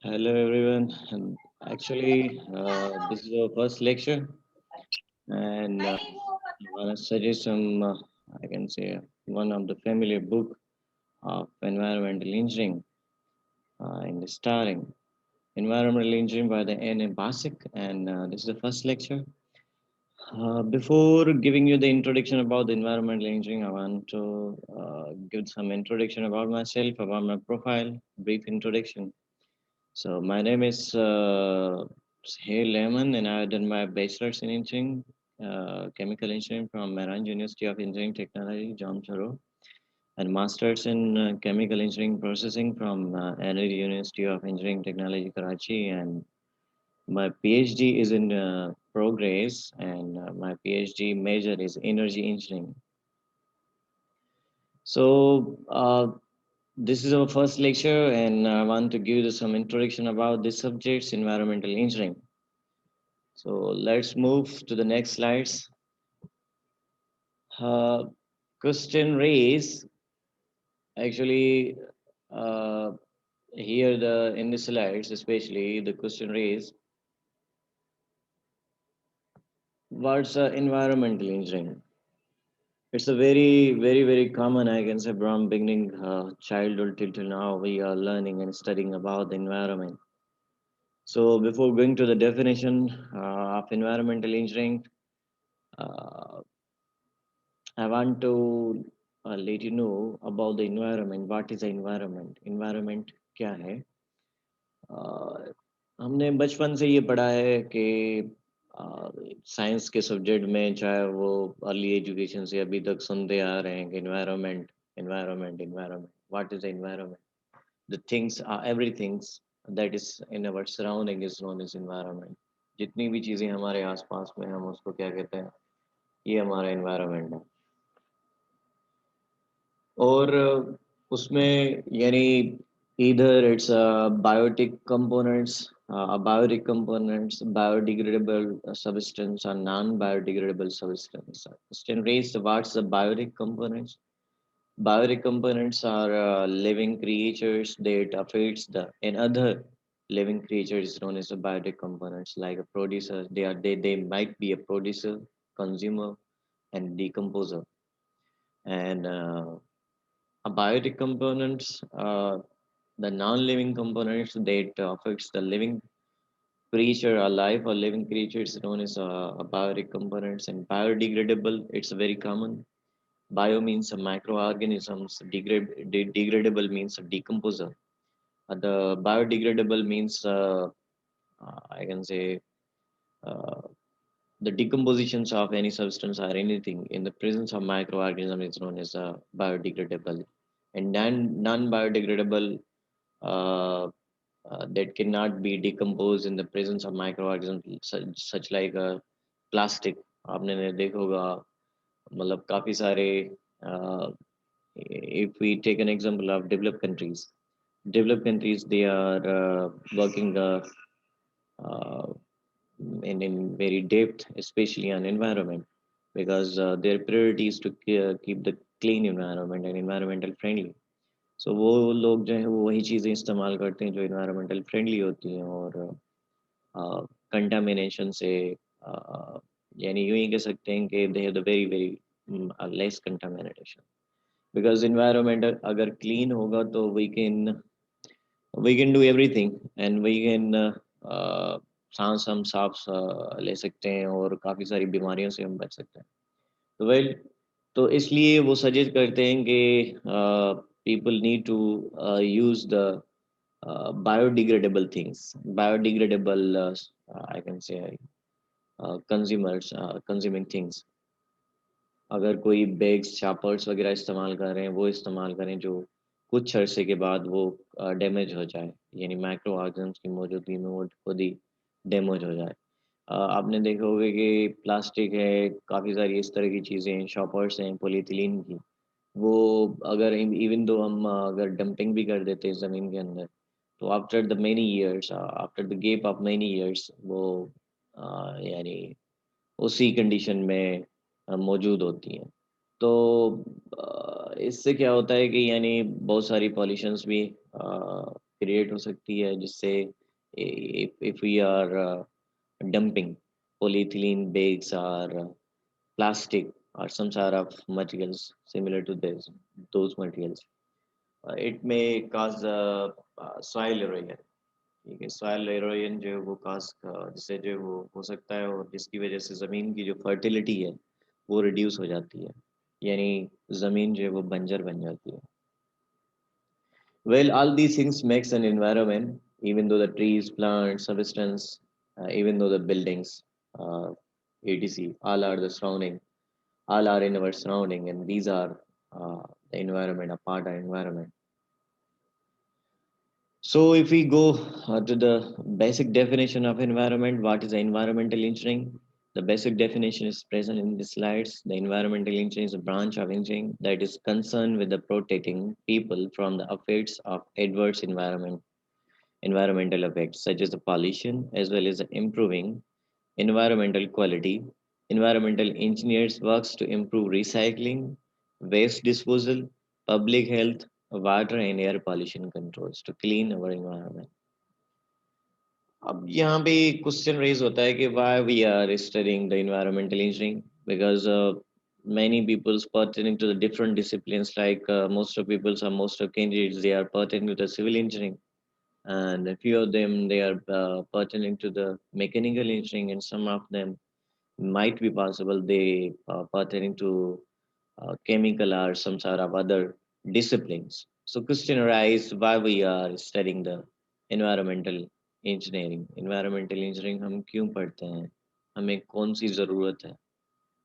Hello everyone. And actually, this is our first lecture, and I want to suggest some, I can say, one of the familiar book of environmental engineering in the starring environmental engineering by the N. Basic, and this is the first lecture. Before giving you the introduction about the environmental engineering, I want to give some introduction about myself, about my profile, brief introduction. So my name is Sahil Lehman, and I've done my bachelor's in engineering, chemical engineering from Mehran University of Engineering Technology, Jamshoro, and master's in chemical engineering processing from NLD University of Engineering Technology, Karachi, and my PhD is in progress, and my PhD major is energy engineering. So this is our first lecture, and I want to give you some introduction about this subjects, environmental engineering. So let's move to the next slides. Uh, Question raise actually uh, here the in the slides, especially the question raise. What's environmental engineering? It's a very common, I can say, from beginning childhood till now. We are learning and studying about the environment. So before going to the definition of environmental engineering, uh, I want to let you know about the environment. What is the environment? Environment क्या है? हमने बचपन से ये पढ़ा है कि science के सब्जेक्ट में चाहे वो अर्ली एजुकेशन से अभी तक सुनते आ रहे हैं कि environment environment environment what is the environment the things are everythings that is in our surrounding is known as environment जितनी भी चीज़ें हमारे आसपास में हम उसको क्या कहते हैं ये हमारा एनवायरनमेंट है और उसमें यानी either it's biotic components, abiotic components, biodegradable substance, or non-biodegradable substance. Question raised, what's the biotic components? Biotic components are living creatures that affects the another living creatures known as the biotic components, like a producer. They might be a producer, consumer, and decomposer. And abiotic components, the non-living components that affects the living creature alive or living creature is known as abiotic components, and biodegradable, it's very common. Bio means microorganisms, degradable means a decomposer. The biodegradable means I can say uh, the decompositions of any substance or anything in the presence of microorganism is known as biodegradable, and non-biodegradable uh, that cannot be decomposed in the presence of microorganisms such like plastic. आपने देखा होगा मतलब काफी सारे if we take an example of developed countries they are working uh, in very depth, especially on environment, because their priority is to keep the clean environment and environmental friendly. सो वो लोग जो है वो वही चीज़ें इस्तेमाल करते हैं जो इन्वायरमेंटल फ्रेंडली होती हैं और कंटामिनेशन से यानी यूं ही कह सकते हैं कि they have the very very less contamination because environment अगर क्लीन होगा तो we can do everything and we can सांस हम साफ ले सकते हैं और काफ़ी सारी बीमारियों से हम बच सकते हैं तो वेल तो इसलिए वो सजेस्ट करते हैं कि people need to use the biodegradable things, biodegradable I can say consumers consuming things. अगर कोई बैग्स शापर्स वगैरह इस्तेमाल कर रहे हैं वो इस्तेमाल करें जो कुछ अरसे के बाद वो डैमेज हो जाए यानी माइक्रो ऑर्गेनिम्स की मौजूदगी में वो खुद ही डैमेज हो जाए आपने देखा होगा कि प्लास्टिक है काफ़ी सारी इस तरह की चीज़ें हैं शॉपर्स हैं पॉलीथिलीन की वो अगर इवन दो हम अगर डंपिंग भी कर देते हैं ज़मीन के अंदर तो after the many years after the gap of many years वो यानी उसी कंडीशन में मौजूद होती हैं तो इससे क्या होता है कि यानी बहुत सारी पॉल्यूशंस भी क्रिएट हो सकती है, जिससे if we are dumping polyethylene bags or plastic or some sort of materials similar to those materials, it may cause soil erosion. ठीक है, सॉइल एरोजन जो है वो कास जिससे जो है वो हो सकता है, और जिसकी वजह से ज़मीन की जो फर्टिलिटी है वो रिड्यूस हो जाती है, यानी ज़मीन जो है वो बंजर बन जाती है. Well, all these things makes an environment, even though the trees, plants, substance, even though the buildings, etc., all are the surrounding, all are in our surrounding, and these are the environment, a part of environment. So, if we go to the basic definition of environment, what is environmental engineering? The basic definition is present in the slides. The environmental engineering is a branch of engineering that is concerned with the protecting people from the effects of adverse environmental effects such as the pollution as well as the improving environmental quality. Environmental engineers works to improve recycling, waste disposal, public health, water and air pollution controls to clean our environment. अब यहाँ पे question raise होता है कि why we are studying the environmental engineering, because many people's pertaining to the different disciplines, like most of candidates, they are pertaining to the civil engineering, and a few of them they are pertaining to the mechanical engineering, and some of them might be possible they pertaining to chemical or some sort of other disciplines. So question arises why we are studying the environmental engineering. Environmental engineering हम क्यों पढ़ते हैं? हमें कौन सी ज़रूरत है?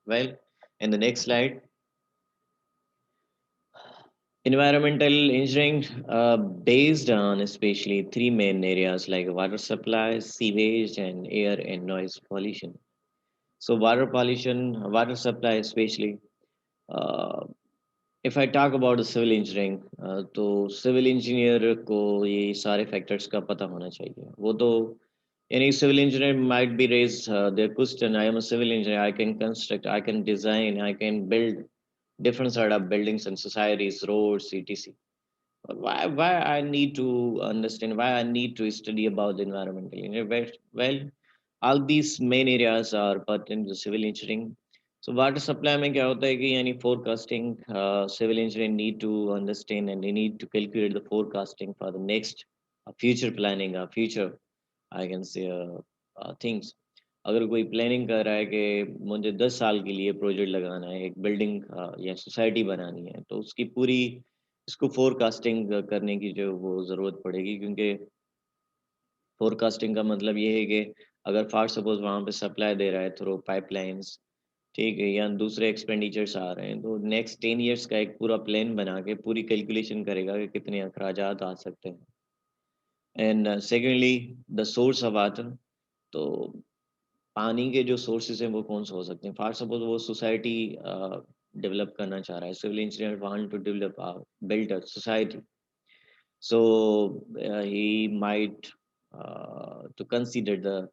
Well, in the next slide, environmental engineering based on especially three main areas like water supply, sewage, and air and noise pollution. So water supply especially. Uh, if I talk about the civil engineering, तो civil engineer को ये सारे factors का पता होना चाहिए. वो तो any civil engineer might be raised their question. I am a civil engineer. I can construct. I can design. I can build different sort of buildings and societies, roads, etc. But why I need to understand, why I need to study about the environmental engineering? Well, all these main areas are pertinent to civil engineering. So water supply में क्या होता है कि यानी forecasting, civil engineer need to understand and they need to calculate the forecasting for the next future planning, future I can say things. अगर कोई planning कर रहा है कि मुझे 10 साल के लिए प्रोजेक्ट लगाना है, एक बिल्डिंग या सोसाइटी बनानी है, तो उसकी पूरी इसको फोरकास्टिंग करने की जो वो ज़रूरत पड़ेगी, क्योंकि फोरकास्टिंग का मतलब ये है कि अगर फॉर सपोज वहाँ पे सप्लाई दे रहा है थ्रू पाइपलाइंस, ठीक है, या दूसरे एक्सपेंडिचर्स आ रहे हैं, तो नेक्स्ट 10 ईयर्स का एक पूरा प्लान बना के पूरी कैलकुलेशन करेगा कि कितने अखराजात आ सकते हैं. And secondly the source of water, तो पानी के जो सोर्सेज हैं वो कौन से हो सकते हैं. फॉर सपोज वो सोसाइटी डेवलप करना चाह रहा है, civil engineer want to develop build a society. So he might to consider the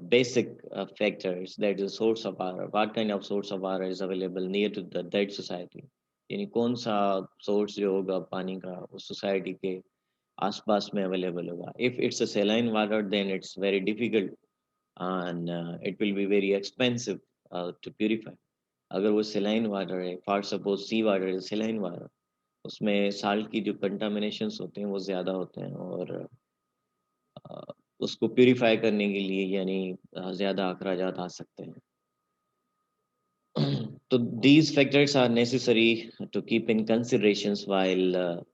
basic factors, that is source of water, what kind of source of water is available near to the that society, यानी कौन सा source जो होगा पानी का उस society के आसपास में अवेलेबल होगा. If it's a saline water, then it's very difficult and it will be very expensive to purify. अगर वो saline water है, for suppose sea water is saline water, उसमें साल्ट की जो कंटामिनेशंस होते हैं वो ज़्यादा होते हैं, और अ, उसको प्यूरिफाई करने के लिए यानी ज़्यादा अखराजात आ सकते हैं. तो these factors are necessary to keep in considerations while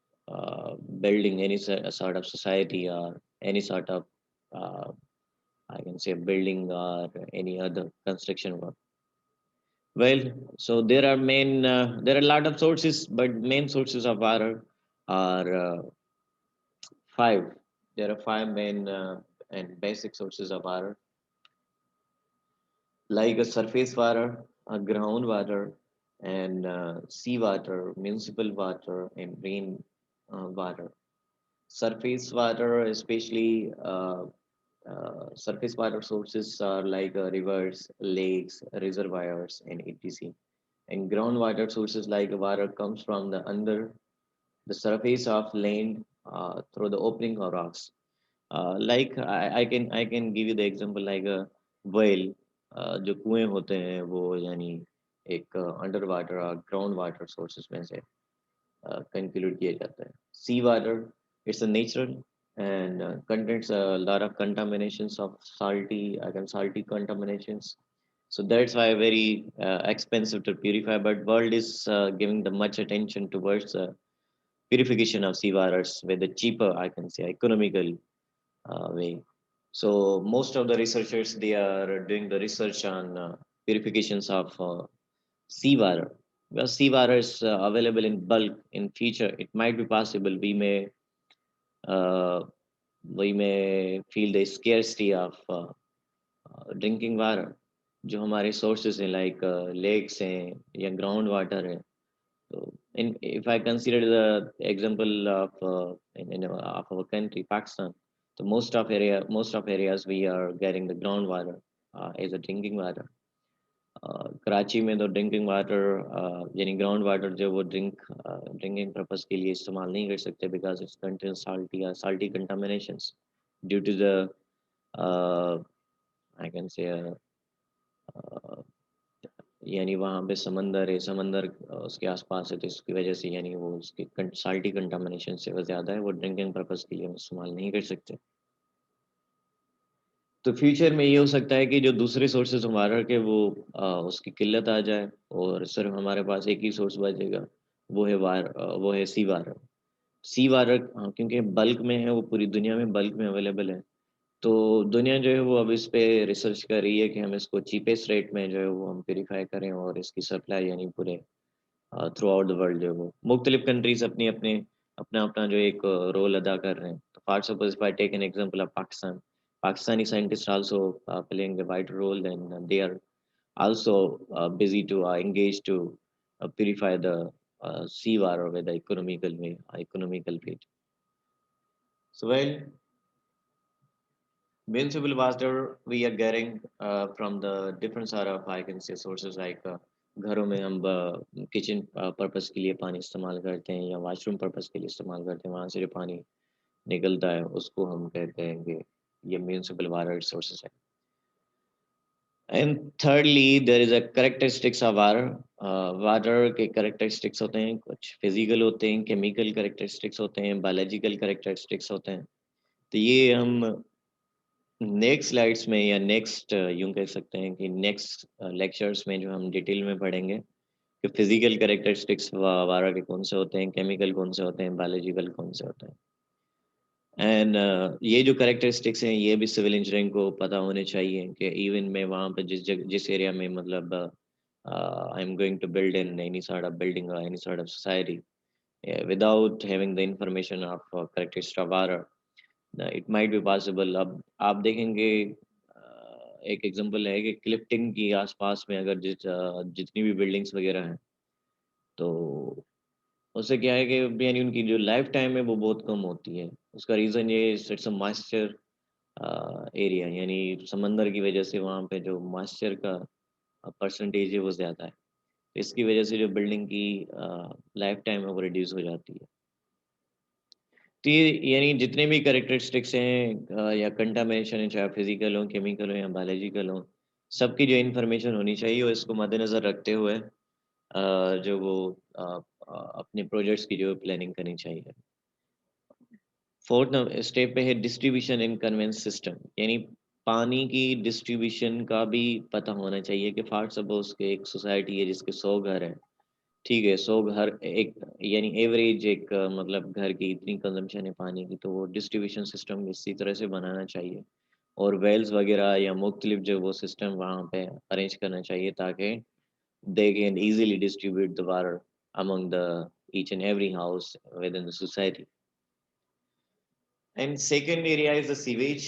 building any sort of society or any sort of uh, I can say building or any other construction work. Well, so there are a lot of sources, but main sources of water are five. There are five main and basic sources of water, like a surface water, a ground water, and sea water, municipal water, and rain water. Surface water, especially surface water sources are like rivers, lakes, reservoirs, and etc. And groundwater sources like water comes from the under the surface of land, through the opening of rocks. Like I can give you the example like a whale, जो कुएं होते हैं वो यानी एक under water ground water sources में से conclude किया जाता है. Sea water, it's a natural and contains a lot of contaminations of salty contaminations. So that's why very expensive to purify. But world is giving the much attention towards purification of seawaters with the cheaper, I can say, economical way. So most of the researchers they are doing the research on purifications of seawater. Well, seawater is available in bulk in future. It might be possible uh, we may feel the scarcity of drinking water जो हमारे sources हैं like lakes हैं या ground water है तो in if I consider the example of of our country Pakistan, so most of areas we are getting the groundwater as a drinking water. Karachi में तो drinking water यानी ground water जो वो drinking purpose के लिए इस्तेमाल नहीं कर सकते because it's contain salty contaminations due to the I can say यानी वहाँ पे समंदर है समंदर उसके आसपास है तो इसकी वजह से यानी वो उसकी साल्टी कंटामिनेशन से वो ज़्यादा है वो ड्रिंकिंग पर्पस के लिए हम इस्तेमाल नहीं कर सकते. तो फ्यूचर में ये हो सकता है कि जो दूसरे सोर्सेज हमारा के वो उसकी किल्लत आ जाए और सिर्फ हमारे पास एक ही सोर्स बचेगा वो है सी वाटर क्योंकि बल्क में है वो पूरी दुनिया में बल्क में अवेलेबल है. तो दुनिया जो है वो अब इस पे रिसर्च कर रही है कि हम इसको चीपेस्ट रेट में जो है वो हम प्योरीफाई करें और इसकी सप्लाई यानी पूरे थ्रू आउट द वर्ल्ड जो है वो मुख्तलिफ कंट्रीज अपना अपना जो एक रोल अदा कर रहे हैं. तो for suppose if I take an example of Pakistan, Pakistani scientists also playing a vital role and they are also busy to engage to purify the seawater with the economical rate. So well, municipal water we are getting from the different sort of I can say sources like घरों में हम kitchen purpose के लिए पानी इस्तेमाल करते हैं या वॉशरूम पर्पस के लिए इस्तेमाल करते हैं वहाँ से जो पानी निकलता है उसको हम कहते हैं कि ये म्यूनिसिपल वाटर रिसोर्सेज है. And thirdly there is a characteristics of water. Water के characteristics होते हैं कुछ फिजिकल होते हैं केमिकल characteristics होते हैं बायोलॉजिकल characteristics होते हैं. तो ये हम नेक्स्ट स्लाइड्स में या नेक्स्ट यूं कह सकते हैं कि नेक्स्ट लेक्चर्स में जो हम डिटेल में पढ़ेंगे कि फिजिकल कैरेक्टरिस्टिक्स वारा के कौन से होते हैं केमिकल कौन से होते हैं बायोलॉजिकल कौन से होते हैं. एंड ये जो कैरेक्टरिस्टिक्स हैं ये भी सिविल इंजीनियरिंग को पता होने चाहिए कि इवन मैं वहाँ पे जिस एरिया में मतलब I am going to build in any sort of building और any sort of society without having the information of characteristics of water it might be possible. अब आप देखेंगे एक एग्जांपल है कि क्लिफ्टिंग की आसपास में अगर जितनी भी बिल्डिंग्स वगैरह हैं तो उससे क्या है कि यानी उनकी जो लाइफ टाइम है वो बहुत कम होती है. उसका रीज़न ये इट्स अ मॉइस्चर एरिया यानी समंदर की वजह से वहाँ पे जो मॉइस्चर का परसेंटेज है वो ज़्यादा है. इसकी वजह से जो बिल्डिंग की लाइफ टाइम है वो रिड्यूस हो जाती है. तो ये यानी जितने भी कैरेक्टरिस्टिक्स हैं या कंटामिनेशन है चाहे फिजिकल हो केमिकल हो या बायोलॉजिकल हो सबकी जो इन्फॉर्मेशन होनी चाहिए और इसको मद्देनज़र रखते हुए जो वो अपने प्रोजेक्ट्स की जो प्लानिंग करनी चाहिए. फोर्थ स्टेप पे है डिस्ट्रीब्यूशन एंड कन्वेंस सिस्टम यानी पानी की डिस्ट्रीब्यूशन का भी पता होना चाहिए कि फॉर सपोज के एक सोसाइटी है जिसके 100 घर है. ठीक है 100 घर एक यानी एवरेज एक मतलब घर की इतनी कंजम्पशन है पानी की तो वो डिस्ट्रीब्यूशन सिस्टम इसी तरह से बनाना चाहिए और वेल्स वगैरह या मुख्तलिफ जो वो सिस्टम वहाँ पे अरेंज करना चाहिए ताकि they can easily distribute the water among the each and every house within the society. And second area is the sewage.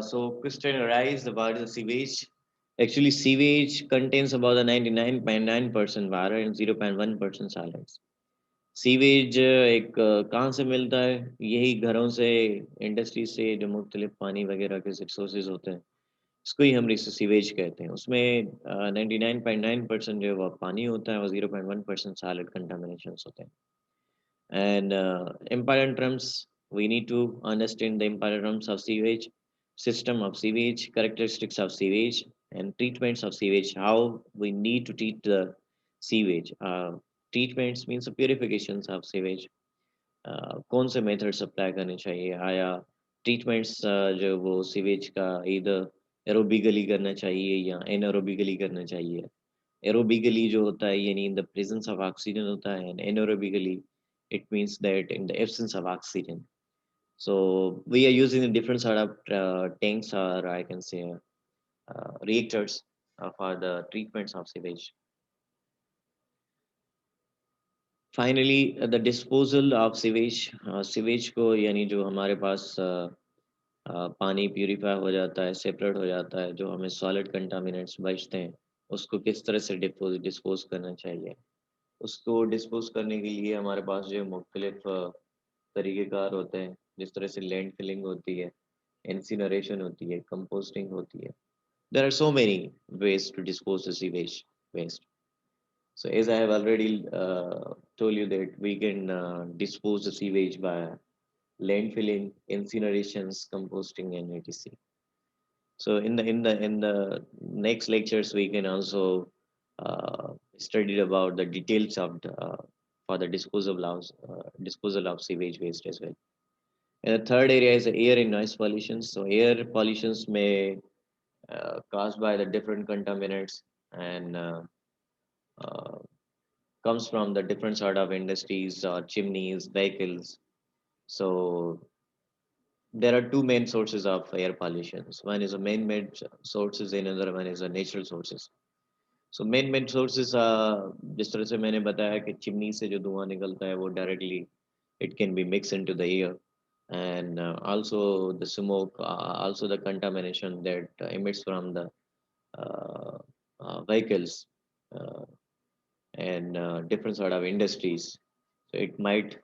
So question arise, the what is the sewage? Actually, sewage contains about the 99.9% water and 0.1% solids. Sewage एक कहाँ से मिलता है यही घरों से industry से जो मुख्तलिफ पानी वगैरह के सोर्सेज होते हैं इसको ही हम सीवेज कहते हैं. उसमें 99.9% जो है वो पानी होता है और 0.1% सॉलिड कंटामिनेशन होते हैं. And important terms we need to understand the importance of sewage, system of sewage, characteristics of sewage, and treatments of sewage. How we need to treat the sewage. Treatments means the purifications of sewage. कौन से methods apply करने चाहिए आया treatments जो वो sewage का इधर aerobically करना चाहिए या एनएरोबिकली करना चाहिए एरोबिकली जो होता है यानी in the presence of oxygen होता है and एनएरोबिकली it means that in the absence of oxygen. So we are using a different sort of tanks or I can say reactors for the treatments of sewage. Finally, the disposal of sewage. Sewage को यानी जो हमारे पास पानी purify हो जाता है separate हो जाता है जो हमें सॉलिड कंटामिनेंट्स बचते हैं उसको किस तरह से डिस्पोज करना चाहिए उसको डिस्पोज करने के लिए हमारे पास जो मुख्तलिफ तरीक़ेकार होते हैं जिस तरह से लैंड फिलिंग होती है इंसिनरेशन होती है कंपोस्टिंग होती है there are so many ways to dispose the sewage waste so as I have already told you that we can dispose the sewage by landfilling incinerations composting and etc. So in the next lectures we can also study about the details of for the disposal of sewage waste as well. And the third area is air and noise pollution. So air pollutions may caused by the different contaminants and uh, comes from the different sort of industries or chimneys, vehicles. So there are two main sources of air pollutions. One is a man-made sources, and another one is a natural sources. So man-made sources जिस तरह से मैंने बताया कि chimney से जो धुआं निकलता है वो directly it can be mixed into the air and also the smoke, also the contamination that emits from the uh, vehicles uh, and different sort of industries. So it might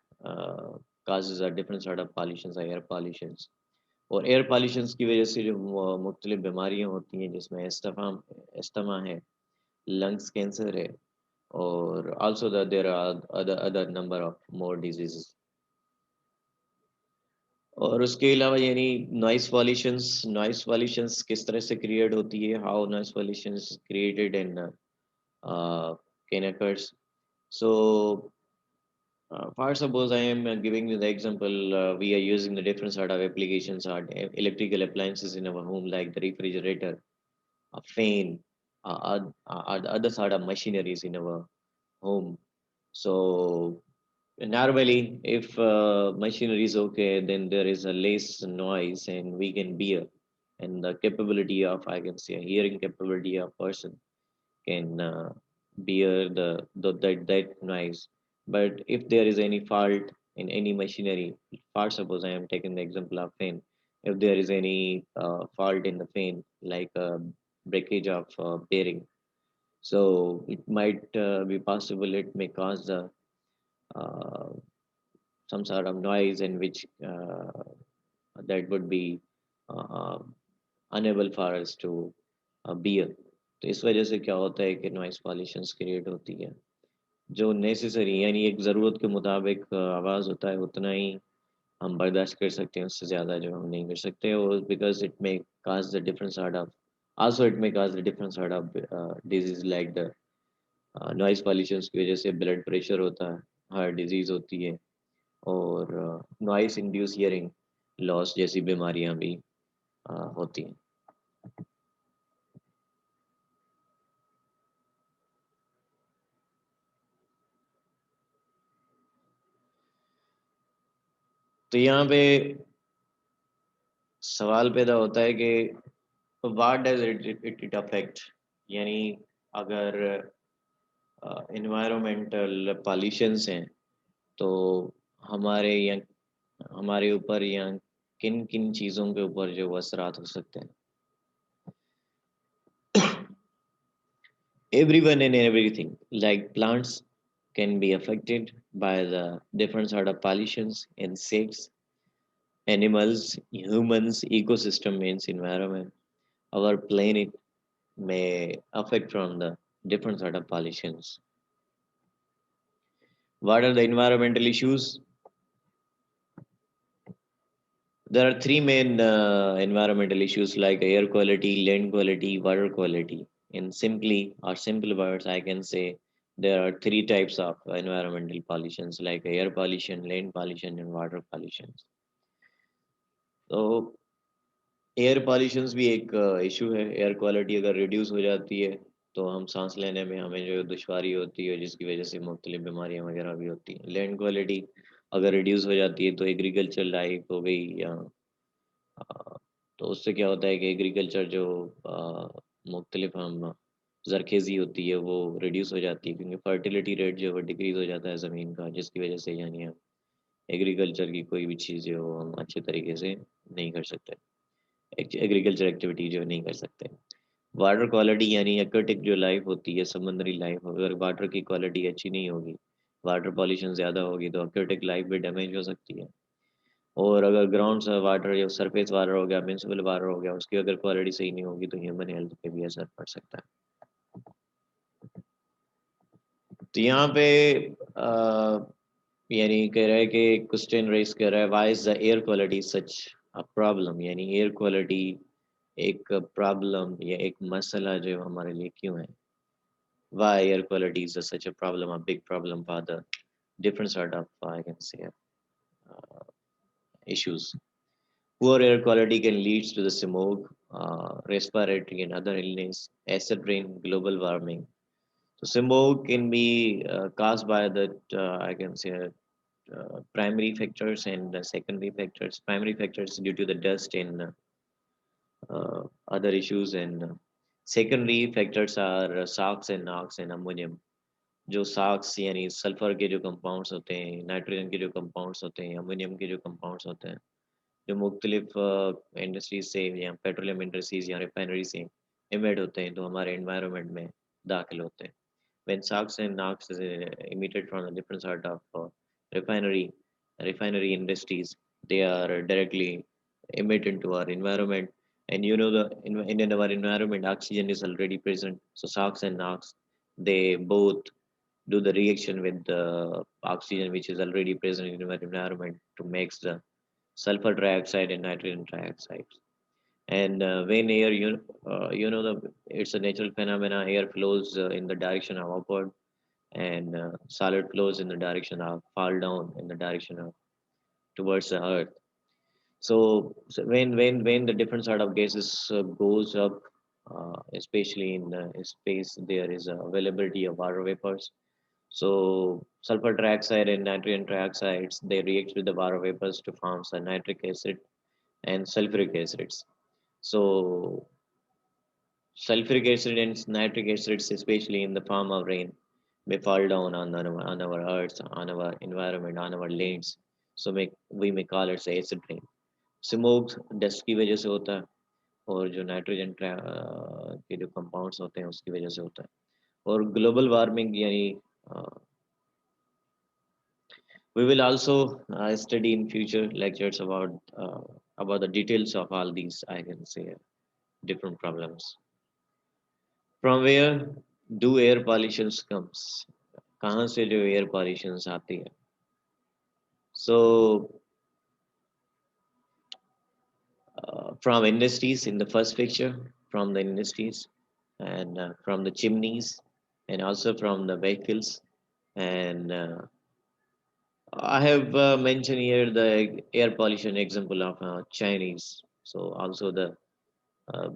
causes a different sort of pollutions, air pollutions. और air pollutions की वजह से जो मुख्तलिफ बीमारियाँ होती हैं जिसमें अस्थमा है लंग्स कैंसर है और also there are other number of more diseases और उसके अलावा यानी नॉइस पॉल्यूशंस किस तरह से क्रिएट होती है how noise pollutions created and can occurs. So for suppose I am giving you the example, we are using the different sort of applications or electrical appliances in our home, like the refrigerator, a fan, the other sort of machineries in our home. So normally, if machinery is okay, then there is a less noise and we can bear. And the capability of, I can say, hearing capability of person can bear that noise. But if there is any fault in any machinery, for suppose I am taking the example of fan, if there is any fault in the fan, like breakage of bearing, so it might be possible it may cause uh, some sort of noise in which that would be unable for us to bear. तो इस वजह से क्या होता है कि noise pollutions create होती है जो नेसेसरी यानी एक ज़रूरत के मुताबिक आवाज़ होता है उतना ही हम बर्दाश्त कर सकते हैं उससे ज़्यादा जो हम नहीं कर सकते और because it may cause the different sort of also it may cause the different sort of disease like the noise pollutions की वजह से ब्लड प्रेशर होता है हार्ट डिजीज होती है और नॉइस इंड्यूस हियरिंग लॉस जैसी बीमारियां भी होती हैं तो यहाँ पे सवाल पैदा होता है कि व्हाट डज इट अफेक्ट यानी अगर इन्वायरमेंटल पॉल्यूशंस हैं तो हमारे यहाँ हमारे ऊपर या किन किन चीज़ों के ऊपर जो असरात हो सकते हैं everyone and everything like plants can be affected by the different sort of pollutions insects animals humans ecosystem means environment our planet may affect from the different sort of pollutions what are the environmental issues There are three main environmental issues like air quality, land quality, water quality. In simply or simple words, I can say there are three types of environmental pollutions like air pollution, land pollution, and water pollution. तो air pollutions भी एक issue है। Air quality अगर reduce हो जाती है तो हम सांस लेने में हमें जो दुश्वारी होती है, जिसकी वजह से मुख्तलिफ बीमारियां वगैरह भी होती हैं। लैंड क्वालिटी अगर रिड्यूस हो जाती है तो एग्रीकल्चर लाइफ हो गई या तो उससे क्या होता है कि एग्रीकल्चर जो मुख्तलिफ हम जरखेज़ी होती है वो रिड्यूस हो जाती है, क्योंकि फर्टिलिटी रेट जो है वो डिक्रीज़ हो जाता है ज़मीन का, जिसकी वजह से यानी हम एग्रीकल्चर की कोई भी चीज़ है वो हम अच्छे तरीके से नहीं कर सकते, एग्रीकल्चर एक्टिविटी जो नहीं कर सकते। वाटर क्वालिटी यानी एक्वेटिक जो लाइफ होती है, समुद्री लाइफ, अगर वाटर की क्वालिटी अच्छी नहीं होगी, वाटर पॉल्यूशन ज़्यादा होगी तो एक्वेटिक लाइफ भी डैमेज हो सकती है। और अगर ग्राउंड से वाटर या सरफेस वाटर हो गया, म्युनिसिपल वाटर हो गया, उसकी अगर क्वालिटी सही नहीं होगी तो ह्यूमन हेल्थ पे भी असर पड़ सकता है। तो यहाँ पे यानी कह रहा है कि क्वेश्चन रेस कर रहा है, why is the air quality such a problem, यानी एयर क्वालिटी एक प्रॉब्लम या एक मसला जो हमारे लिए क्यों है। Why air quality is such a problem, a big problem for the different sort of I can say issues. Poor air quality can lead to the smoke, respiratory and other illness, acid rain, global warming. So smoke can be caused by the I can say primary factors and secondary factors. Primary factors due to the dust and other issues, and secondary factors are SOx and NOx and ammonium. जो socks यानी sulphur के जो compounds होते हैं, nitrogen के जो compounds होते हैं, अमोनियम के जो कंपाउंड्स होते हैं, जो मुख्तलिफ इंडस्ट्रीज से या पेट्रोलियम इंडस्ट्रीज या रिफाइनरी से इमिट होते हैं तो हमारे इन्वायरमेंट में दाखिल होते हैं। When SOx and NOx is emitted from a different sort of refinery industries, they are directly emitted into our environment. And you know in our environment, oxygen is already present. So SOx and NOx, they both do the reaction with the oxygen which is already present in our environment to make the sulfur dioxide and nitrogen dioxide. And when air, you know, it's a natural phenomena. Air flows in the direction of upward, and solid flows in the direction of fall down in the direction of towards the earth. So when the different sort of gases goes up, especially in space, there is availability of water vapors. So sulfur trioxide and nitrogen trioxides, they react with the water vapors to form some nitric acid and sulfuric acids. So sulfuric acid and nitric acids, especially in the form of rain, may fall down on our earth, on our environment, on our lands. So we may call it acid rain. Smoke dust की वजह से होता है, और जो nitrogen के जो compounds होते हैं उसकी वजह से होता है। और ग्लोबल वार्मिंग यानी we will also study in future lectures about the details of all these I can say different problems. From where do air pollutions comes? कहाँ से जो air pollutions आती है? So from industries in the first picture, from the industries, and from the chimneys, and also from the vehicles. And I have mentioned here the air pollution example of Chinese. So also the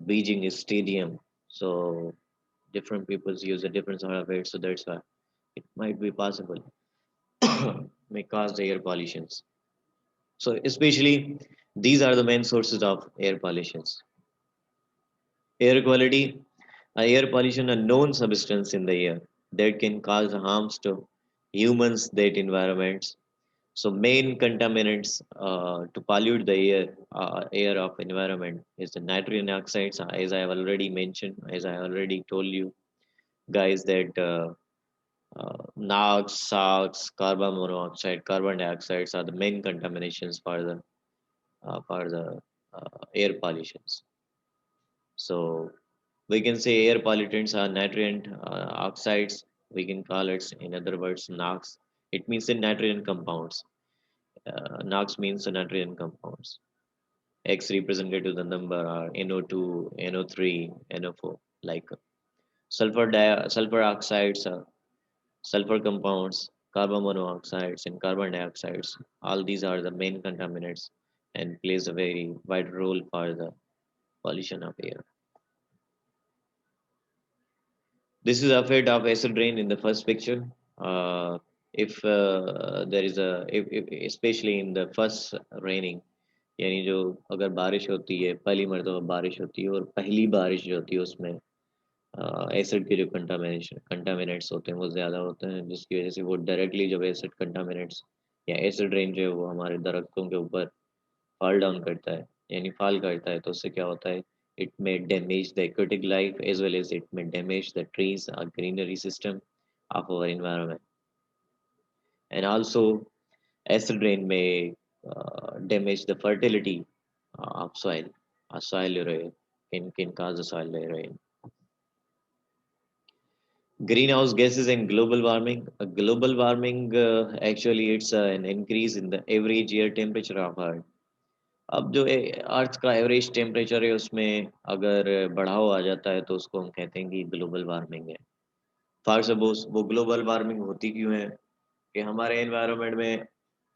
Beijing stadium. So different peoples use a different sort of air. So that's why it might be possible may cause the air pollutions. So especially these are the main sources of air pollutions. Air quality, air pollution, a known substance in the air that can cause harms to humans, that environments. So main contaminants to pollute the air of environment is the nitrogen oxides, as I have already mentioned, as I already told you guys that NOx, SOx, carbon monoxide, carbon dioxides are the main contaminations for the air pollutions. So we can say air pollutants are nitrogen oxides. We can call it, in other words, NOx. It means the nitrogen compounds. NOx means the nitrogen compounds. X represented to the number are NO2, NO3, NO4, like sulfur oxides, sulfur compounds, carbon monoxides, and carbon dioxides. All these are the main contaminants and plays a very wide role for the pollution of air. This is effect of acid rain in the first picture. If there is if especially in the first raining, यानी जो अगर बारिश होती है पहली मरतबा बारिश होती है और पहली बारिश जो होती है उसमें एसिड के जो कंटामिनेट्स होते हैं वो ज़्यादा होते हैं जिसकी वजह से वो डायरेक्टली जब एसिड कंटामिनेट्स या एसिड रेन जो है वो हमारे दरख्तों के ऊपर फॉल डाउन करता है यानी फॉल करता है तो उससे क्या होता है it may damage the aquatic life as well as it may damage the trees or greenery system of our environment and also acid rain may damage the fertility of soil. Soil erosion can cause a soil erosion. Greenhouse gases and global warming. Global warming actually it's an increase in the average year temperature of Earth. अब जो अर्थ का average temperature है उसमें अगर बढ़ाव आ जाता है तो उसको हम कहते हैं कि ग्लोबल वार्मिंग है फॉर सपोज वो ग्लोबल वार्मिंग होती क्यों है कि हमारे एनवायरनमेंट में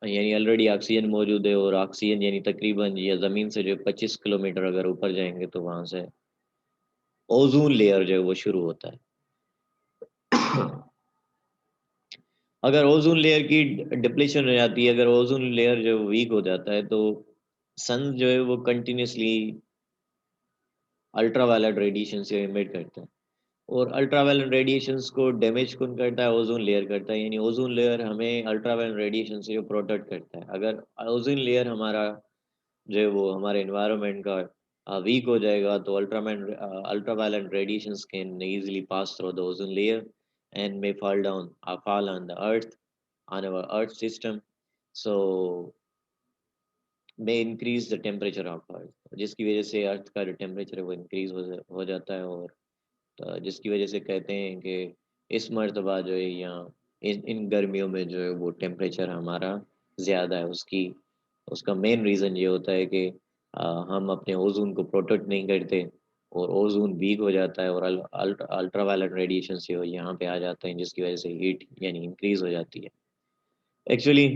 यानी ऑलरेडी ऑक्सीजन मौजूद है और ऑक्सीजन यानी तकरीबन या ज़मीन से जो 25 किलोमीटर अगर ऊपर जाएंगे तो वहाँ से ओजोन लेयर जो है वो शुरू होता है अगर ओजोन लेयर की डिप्लेशन हो जाती है अगर ओजोन लेयर जो वीक हो जाता है तो सन जो है वो कंटिन्यूसली अल्ट्रावायलेट रेडिएशन से इमिट करता है और अल्ट्रावायलेट रेडिएशंस को डैमेज कौन करता है ओजोन लेयर करता है यानी ओजोन लेयर हमें अल्ट्रावायलेट रेडिएशन से जो प्रोटेक्ट करता है अगर ओजोन लेयर हमारा जो है वो हमारे एनवायरनमेंट का वीक हो जाएगा तो ultraviolet radiations can easily pass through the ozone layer and may fall on the earth on our earth system so may increase the temperature of earth जिसकी वजह से अर्थ का जो टेम्परेचर है वो इंक्रीज हो जाता है और जिसकी वजह से कहते हैं कि इस मर्तबा जो है यहाँ इन गर्मियों में जो है वो टेम्परेचर हमारा ज़्यादा है उसकी उसका मेन रीज़न ये होता है कि हम अपने ओजोन को प्रोटेक्ट नहीं करते और ओजोन वीक हो जाता है और अल्ट्रावायलेट रेडिएशन से वो यहाँ पे आ जाते हैं जिसकी वजह से हीट यानी इंक्रीज हो जाती है एक्चुअली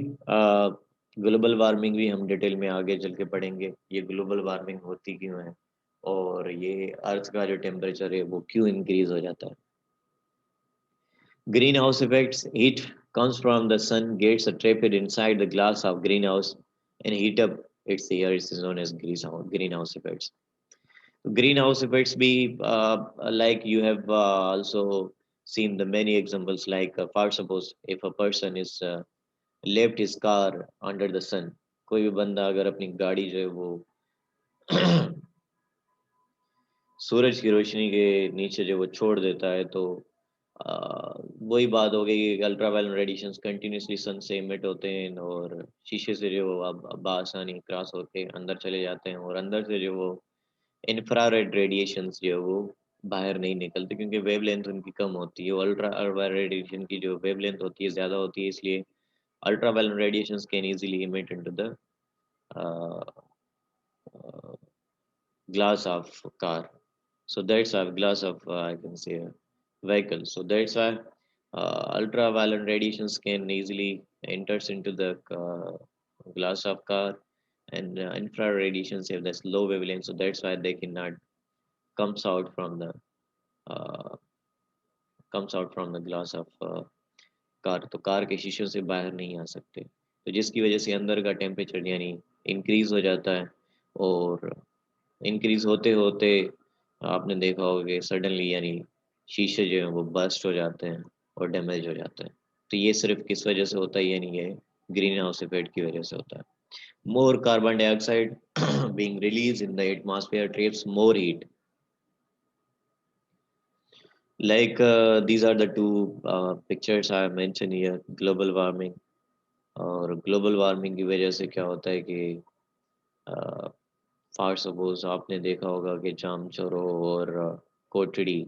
ग्लोबल वार्मिंग भी हम डिटेल में आगे चल के पढ़ेंगे ये ग्लोबल वार्मिंग होती क्यों है और ये अर्थ का जो टेम्परेचर है वो क्यों इंक्रीज हो जाता है greenhouse effects heat comes from the sun gets trapped inside the glass of greenhouse and heat up its air is known as greenhouse effects greenhouse effects be like you have also seen the many examples like for suppose if a person is left his car under the sun कोई भी बंदा अगर अपनी गाड़ी जो है वो सूरज की रोशनी के नीचे जो वो छोड़ देता है तो वही बात हो गई कि अल्ट्रावायलेट रेडिएशंस कंटिन्यूसली सन से इमिट होते हैं और शीशे से जो अब आसानी क्रॉस होके अंदर चले जाते हैं और अंदर से जो वो इंफ्रारेड रेडिएशंस जो है वो बाहर नहीं निकलते क्योंकि वेवलेंथ उनकी कम होती है अल्ट्रा रेडिएशन की जो वेवलेंथ होती है ज़्यादा होती है इसलिए ultraviolet radiations can easily emit into the glass of car. So that's a glass of I can say a vehicle. So that's why ultraviolet radiations can easily enters into the glass of car, and infrared radiations have this low wavelength. So that's why they cannot comes out from the uh, glass of car तो car के शीशों से बाहर नहीं आ सकते तो जिसकी वजह से अंदर का टेम्परेचर यानी इंक्रीज हो जाता है और इंक्रीज होते होते आपने देखा होगा कि सडनली यानी शीशे जो हैं वो बस्ट हो जाते हैं और डैमेज हो जाते हैं तो ये सिर्फ किस वजह से होता है यानी ये ग्रीन हाउस इफेक्ट की वजह से होता है more carbon dioxide being released in the atmosphere traps more heat like these are the two pictures I mentioned here global warming और ग्लोबल वार्मिंग की वजह से क्या होता है कि फॉर सपोज आपने देखा होगा कि जामचोरो और कोटड़ी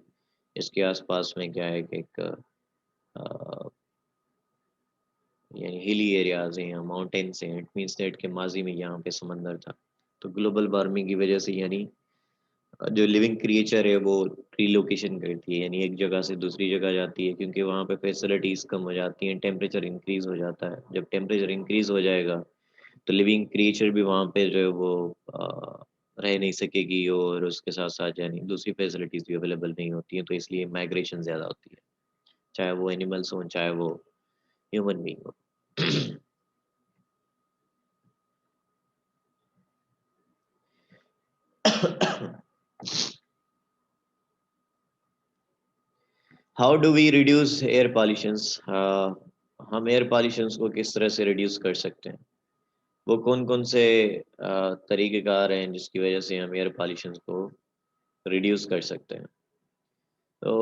इसके आसपास में क्या है कि एक यानी हिली एरियाज हैं या माउंटेन्स हैं इट मीन्स दैट कि माजी में यहाँ पे समंदर था तो ग्लोबल वार्मिंग की वजह से यानी जो लिविंग क्रिएचर है वो रिलोकेशन करती है, यानी एक जगह से दूसरी जगह जाती है, क्योंकि वहाँ पे फैसिलिटीज कम हो जाती हैं, टेम्परेचर इंक्रीज हो जाता है। जब टेम्परेचर इंक्रीज हो जाएगा तो लिविंग क्रिएचर भी वहाँ पे जो है वो रह नहीं सकेगी, और उसके साथ साथ यानी दूसरी फैसिलिटीज भी अवेलेबल नहीं होती हैं, तो इसलिए माइग्रेशन ज़्यादा होती है, चाहे वो एनिमल्स हों चाहे वो ह्यूमन बींग हो। How do we reduce air pollutions? हम एयर पॉल्यूशंस को किस तरह से रिड्यूस कर सकते हैं? वो कौन कौन से तरीक़ेकार हैं जिसकी वजह से हम एयर पॉल्यूशंस को रिड्यूस कर सकते हैं? तो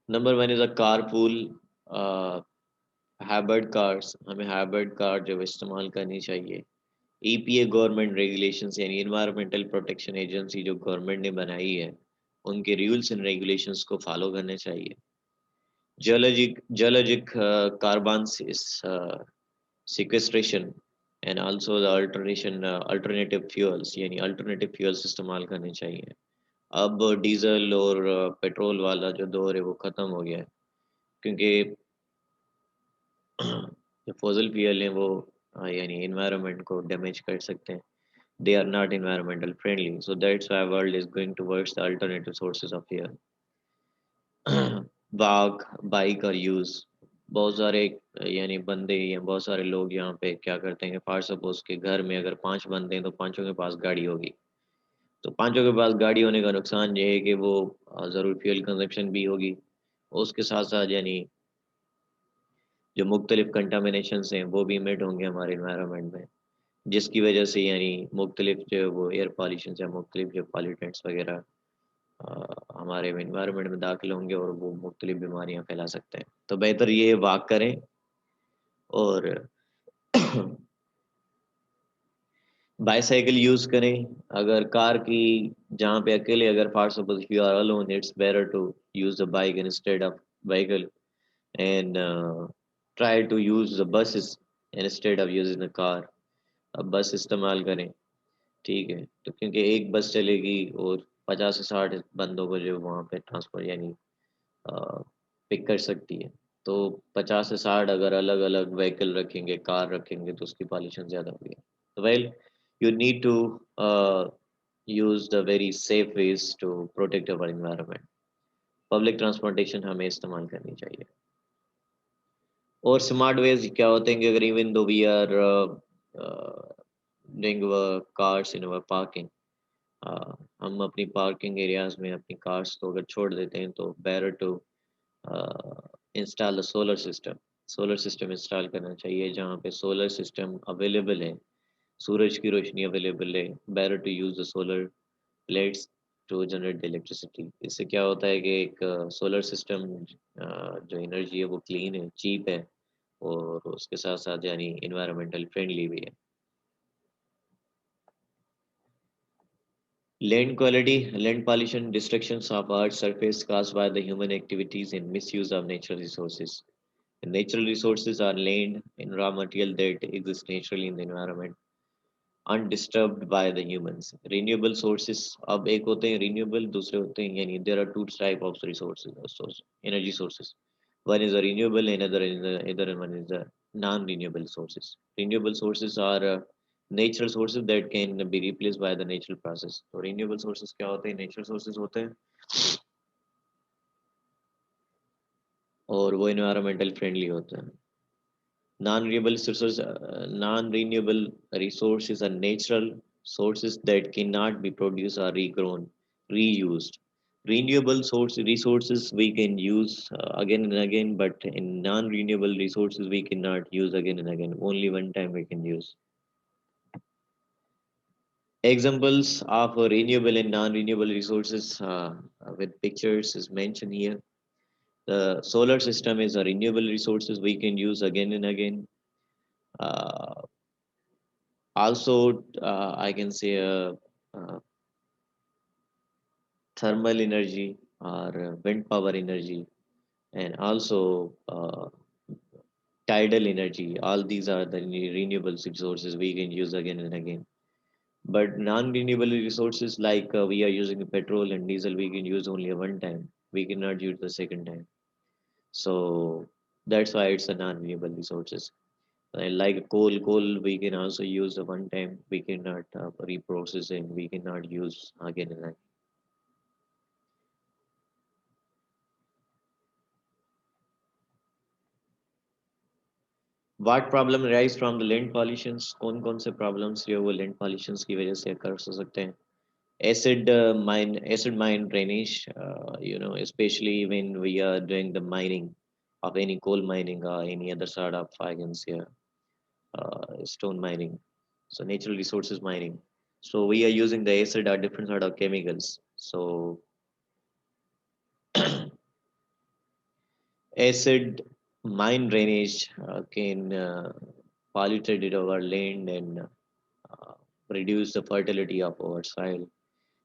number one is a carpool, hybrid cars, हमें हाइब्रिड कार जो इस्तेमाल करनी चाहिए। ईपीए गवर्नमेंट रेगुलेशंस यानी इन्वायरमेंटल प्रोटेक्शन एजेंसी जो गवर्नमेंट ने बनाई है, उनके रूल्स एंड रेगुलेशंस को फॉलो करने चाहिए। geologic carbon sequestration and also the alternative fuels यानी alternative fuels इस्तेमाल करने चाहिए। अब डीजल और पेट्रोल वाला जो दौर है वो ख़त्म हो गया है, क्योंकि जो फॉसिल फ्यूल हैं वो यानी एनवायरनमेंट को डैमेज कर सकते हैं। They are not environmental friendly, so that's why world is going towards the alternative sources of fuel. Bagh bike और यूज़, बहुत सारे यानी बंदे या बहुत सारे लोग यहाँ पे क्या करते हैं कि फॉर सपोज के घर में अगर 5 बंदे हैं तो पांचों के पास गाड़ी होगी। तो पांचों के पास गाड़ी होने का नुकसान ये है कि वो ज़रूर फ्यूल कंजप्शन भी होगी, और उसके साथ साथ यानी जो मुख्तलिफ कंटामिनेशंस हैं वो भी इमिट होंगे हमारे इन्वायरमेंट में, जिसकी वजह से यानी मुख्तलिफ जो है वो एयर पॉल्यूशन या मुख्तलिफ जो पॉल्यूटेंट्स वगैरह हमारे इन्वायरमेंट में दाखिल होंगे और वो मुख्तलिफ बीमारियां फैला सकते हैं। तो बेहतर ये वॉक करें और बाईसाइकिल यूज़ करें। अगर कार की जहाँ पे अकेले अगर for suppose you are alone, it's better to use the bike instead of vehicle, and try to use the buses instead of using the car. अब बस इस्तेमाल करें, ठीक है, तो क्योंकि एक बस चलेगी और 50 से 60 बंदों को जो वहाँ पे ट्रांसफर यानी पिक कर सकती है। तो 50 से 60 अगर अलग-अलग व्हीकल रखेंगे, कार रखेंगे तो उसकी पॉल्यूशन ज़्यादा होगी। तो well you need to use the very safe ways to protect our environment. Public transportation हमें इस्तेमाल करनी चाहिए। और स्मार्ट वेज़ क्या होते हैं कि अगर even though we are doing cars in our parking, हम अपनी पार्किंग एरियाज में अपनी कार्स को अगर छोड़ देते हैं तो better to install the solar system. Solar system install करना चाहिए जहाँ पे सोलर सिस्टम अवेलेबल है, सूरज की रोशनी अवेलेबल है। Better to use the solar plates to generate the electricity. इससे क्या होता है कि एक सोलर सिस्टम जो एनर्जी है वो क्लीन है, चीप है, और उसके साथ साथ यानी इन्वायरमेंटल फ्रेंडली भी है। Land quality, land pollution, destructions of Earth's surface caused by the human activities and misuse of natural resources. And natural resources are land and raw material that exist naturally in the environment, undisturbed by the humans. Renewable sources, अब एक होते हैं renewable, दूसरे होते हैं यानी there are two type of resources, energy sources. One is a renewable, another is other one is a non-renewable sources. Renewable sources are natural sources that can be replaced by the natural process. तो renewable sources क्या होते हैं? Natural sources होते हैं और वो environmental friendly होते हैं। Non-renewable resources are natural sources that cannot be produced or regrown, reused. Renewable source resources we can use again and again, but in non-renewable resources we cannot use again and again. Only one time we can use. Examples of renewable and non-renewable resources with pictures is mentioned here. The solar system is a renewable resources we can use again and again. Uh, Also, I can say thermal energy or wind power energy, and also tidal energy. All these are the renewable resources we can use again and again. But non-renewable resources like we are using petrol and diesel, we can use only a one time. We cannot use the second time. So that's why it's a non-renewable resources. Like coal we can also use the one time. We cannot reprocess it. We cannot use again and again. What problem arise from the land pollutions? कौन से problems जो वो land pollutions की वजह से occur हो सकते हैं? Acid mine drainage, especially when we are doing the mining of any coal mining or any other sort of, I can say, stone mining. So natural resources mining. So we are using the acid or different sort of chemicals. So acid mine drainage can polluted our land and reduce the fertility of our soil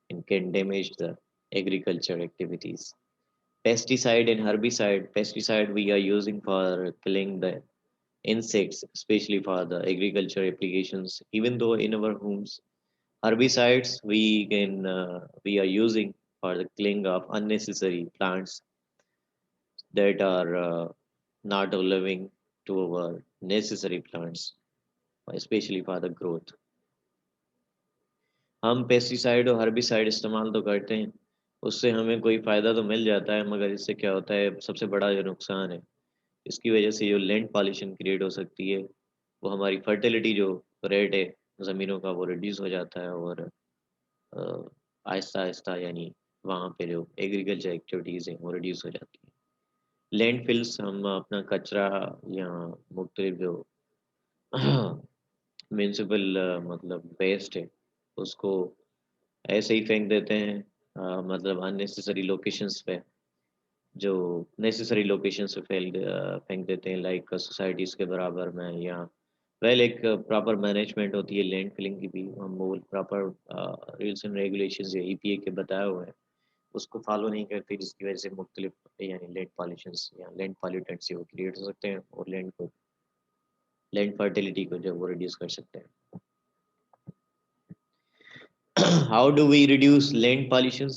and can damage the agriculture activities. Pesticide and herbicide. Pesticide we are using for killing the insects, especially for the agriculture applications. Even though in our homes, herbicides we are using for the killing of unnecessary plants that are not living to our necessary plants, especially for the growth. हम pesticide और herbicide इस्तेमाल तो करते हैं, उससे हमें कोई फ़ायदा तो मिल जाता है, मगर इससे क्या होता है, सबसे बड़ा जो नुकसान है, इसकी वजह से जो लैंड पॉल्यूशन क्रिएट हो सकती है, वो हमारी फर्टिलिटी जो रेट है ज़मीनों का, वो रिड्यूस हो जाता है और आहिस्ता आहिस्ता यानी वहाँ पे जो एग्रीकल्चर एक्टिविटीज़ हैं वो रिड्यूस हो जाती है। लैंड फिल्स हम अपना कचरा या मुख्तलिफ जो म्यूनसिपल मतलब वेस्ट है उसको ऐसे ही फेंक देते हैं, मतलब अननेसेसरी लोकेशंस पे, जो नेसेसरी लोकेशंस पे फेंक देते हैं, लाइक सोसाइटीज़ के बराबर में, या वेल एक प्रॉपर मैनेजमेंट होती है लैंड फिलिंग की भी, हम वो प्रॉपर रूल्स एंड रेगुलेशंस या ईपीए के बताए हुए हैं उसको फॉलो नहीं करते, जिसकी वजह से मुख्तलिफ यानी लैंड पॉल्यूशंस या लैंड पॉल्यूटेंट्स वो क्रिएट हो सकते हैं और लैंड फर्टिलिटी को जो वो रिड्यूस कर सकते हैं। How do we reduce land pollutions?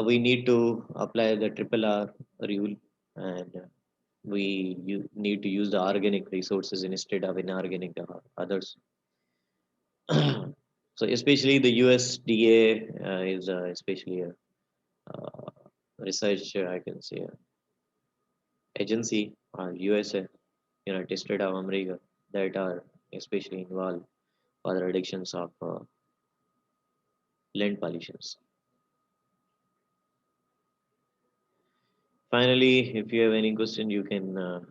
We need to apply the triple R rule, and need to use the organic resources instead of inorganic others. So especially the USDA is especially a uh, research, I can say, agency, USA, United States of America, that are especially involved for the reductions of land pollutions. Finally, if you have any question, you can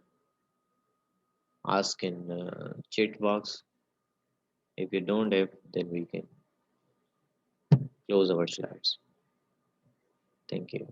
ask in chat box. If you don't have, then we can close our slides. Thank you.